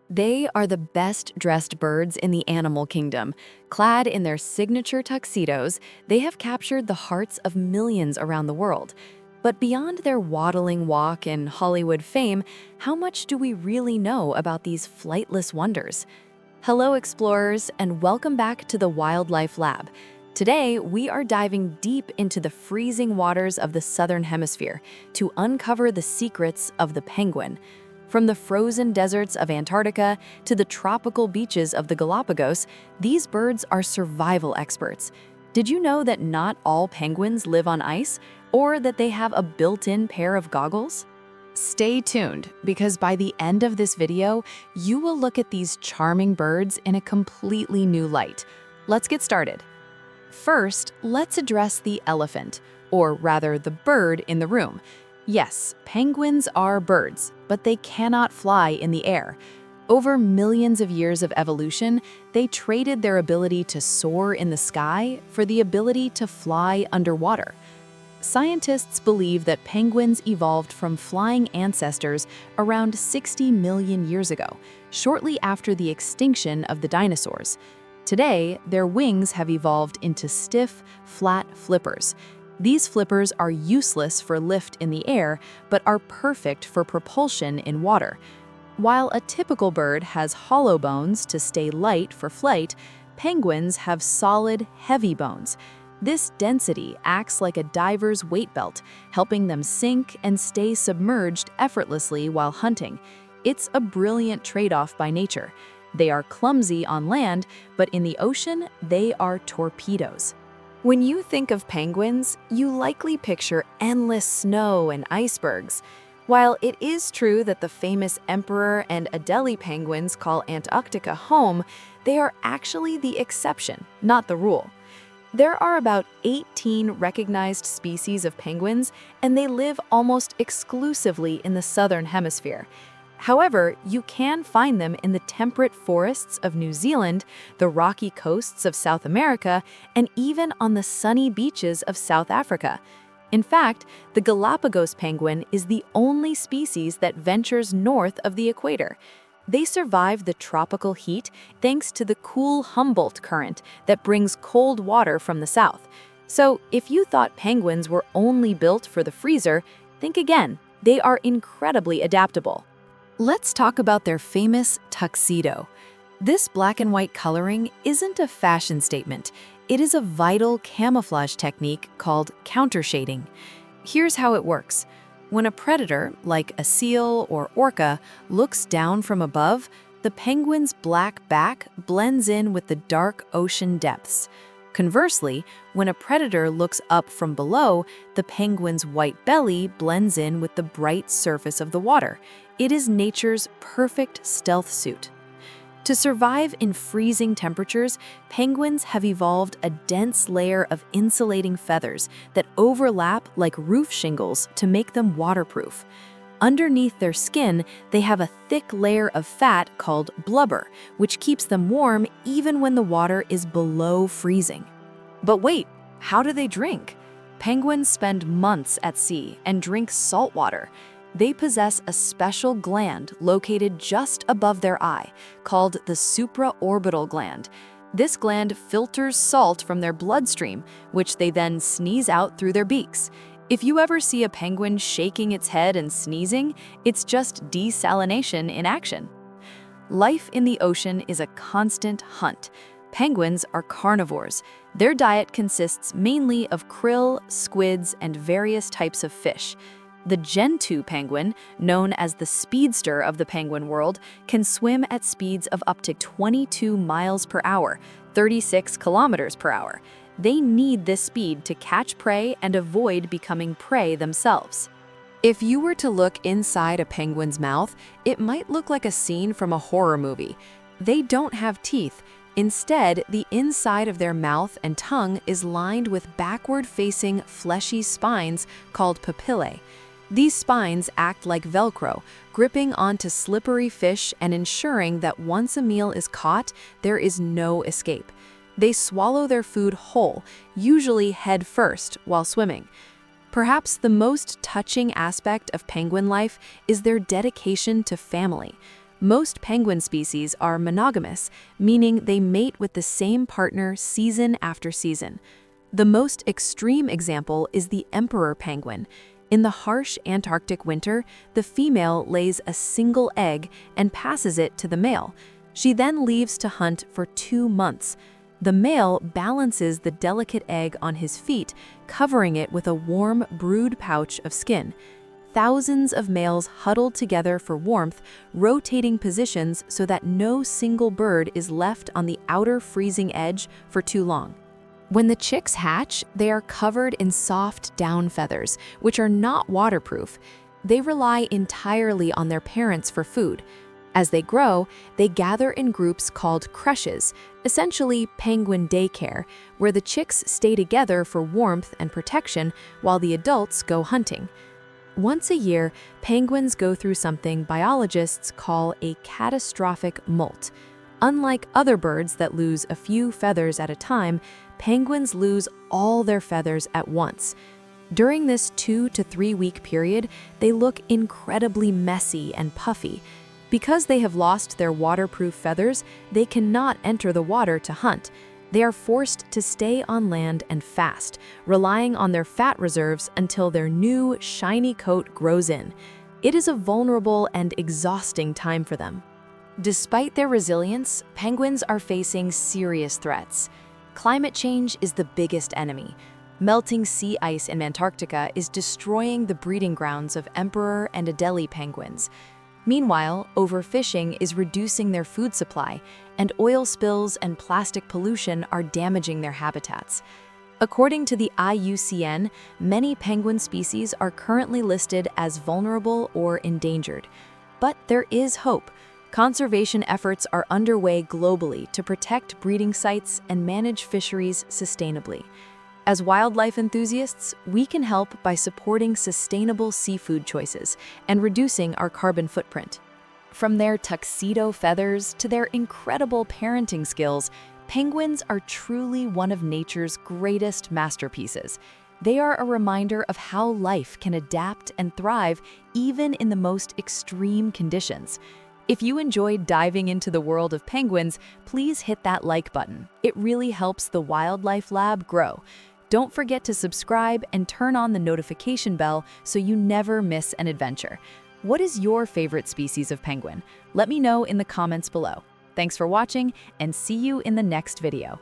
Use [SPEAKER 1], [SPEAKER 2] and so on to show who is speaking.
[SPEAKER 1] They are the best-dressed birds in the animal kingdom. Clad in their signature tuxedos, they have captured the hearts of millions around the world. But beyond their waddling walk and Hollywood fame, how much do we really know about these flightless wonders? Hello, explorers, and welcome back to the Wildlife Lab. Today, we are diving deep into the freezing waters of the Southern Hemisphere to uncover the secrets of the penguin. From the frozen deserts of Antarctica to the tropical beaches of the Galapagos, these birds are survival experts. Did you know that not all penguins live on ice, or that they have a built-in pair of goggles? Stay tuned, because by the end of this video, you will look at these charming birds in a completely new light. Let's get started. First, let's address the elephant, or rather the bird in the room. Yes, penguins are birds, but they cannot fly in the air. Over millions of years of evolution, they traded their ability to soar in the sky for the ability to fly underwater. Scientists believe that penguins evolved from flying ancestors around 60 million years ago, shortly after the extinction of the dinosaurs. Today, their wings have evolved into stiff, flat flippers. These flippers are useless for lift in the air, but are perfect for propulsion in water. While a typical bird has hollow bones to stay light for flight, penguins have solid, heavy bones. This density acts like a diver's weight belt, helping them sink and stay submerged effortlessly while hunting. It's a brilliant trade-off by nature. They are clumsy on land, but in the ocean, they are torpedoes. When you think of penguins, you likely picture endless snow and icebergs. While it is true that the famous emperor and Adelie penguins call Antarctica home, they are actually the exception, not the rule. There are about 18 recognized species of penguins, and they live almost exclusively in the Southern Hemisphere. However, you can find them in the temperate forests of New Zealand, the rocky coasts of South America, and even on the sunny beaches of South Africa. In fact, the Galapagos penguin is the only species that ventures north of the equator. They survive the tropical heat thanks to the cool Humboldt current that brings cold water from the south. So, if you thought penguins were only built for the freezer, think again. They are incredibly adaptable. Let's talk about their famous tuxedo. This black and white coloring isn't a fashion statement. It is a vital camouflage technique called countershading. Here's how it works. When a predator, like a seal or orca, looks down from above, the penguin's black back blends in with the dark ocean depths. Conversely, when a predator looks up from below, the penguin's white belly blends in with the bright surface of the water. It is nature's perfect stealth suit. To survive in freezing temperatures, penguins have evolved a dense layer of insulating feathers that overlap like roof shingles to make them waterproof. Underneath their skin, they have a thick layer of fat called blubber, which keeps them warm even when the water is below freezing. But wait, how do they drink? Penguins spend months at sea and drink salt water. They possess a special gland located just above their eye, called the supraorbital gland. This gland filters salt from their bloodstream, which they then sneeze out through their beaks. If you ever see a penguin shaking its head and sneezing, it's just desalination in action. Life in the ocean is a constant hunt. Penguins are carnivores. Their diet consists mainly of krill, squids, and various types of fish. The Gentoo penguin, known as the speedster of the penguin world, can swim at speeds of up to 22 miles per hour, 36 kilometers per hour. They need this speed to catch prey and avoid becoming prey themselves. If you were to look inside a penguin's mouth, it might look like a scene from a horror movie. They don't have teeth. Instead, the inside of their mouth and tongue is lined with backward-facing, fleshy spines called papillae. These spines act like Velcro, gripping onto slippery fish and ensuring that once a meal is caught, there is no escape. They swallow their food whole, usually head first, while swimming. Perhaps the most touching aspect of penguin life is their dedication to family. Most penguin species are monogamous, meaning they mate with the same partner season after season. The most extreme example is the emperor penguin. In the harsh Antarctic winter, the female lays a single egg and passes it to the male. She then leaves to hunt for 2 months. The male balances the delicate egg on his feet, covering it with a warm, brood pouch of skin. Thousands of males huddle together for warmth, rotating positions so that no single bird is left on the outer freezing edge for too long. When the chicks hatch, they are covered in soft down feathers, which are not waterproof. They rely entirely on their parents for food. As they grow, they gather in groups called crushes, essentially penguin daycare, where the chicks stay together for warmth and protection while the adults go hunting. Once a year, penguins go through something biologists call a catastrophic molt. Unlike other birds that lose a few feathers at a time, penguins lose all their feathers at once. During this 2 to 3 week period, they look incredibly messy and puffy. Because they have lost their waterproof feathers, they cannot enter the water to hunt. They are forced to stay on land and fast, relying on their fat reserves until their new, shiny coat grows in. It is a vulnerable and exhausting time for them. Despite their resilience, penguins are facing serious threats. Climate change is the biggest enemy. Melting sea ice in Antarctica is destroying the breeding grounds of emperor and Adelie penguins. Meanwhile, overfishing is reducing their food supply, and oil spills and plastic pollution are damaging their habitats. According to the IUCN, many penguin species are currently listed as vulnerable or endangered. But there is hope. Conservation efforts are underway globally to protect breeding sites and manage fisheries sustainably. As wildlife enthusiasts, we can help by supporting sustainable seafood choices and reducing our carbon footprint. From their tuxedo feathers to their incredible parenting skills, penguins are truly one of nature's greatest masterpieces. They are a reminder of how life can adapt and thrive even in the most extreme conditions. If you enjoyed diving into the world of penguins, please hit that like button. It really helps the Wildlife Lab grow. Don't forget to subscribe and turn on the notification bell so you never miss an adventure. What is your favorite species of penguin? Let me know in the comments below. Thanks for watching, and see you in the next video.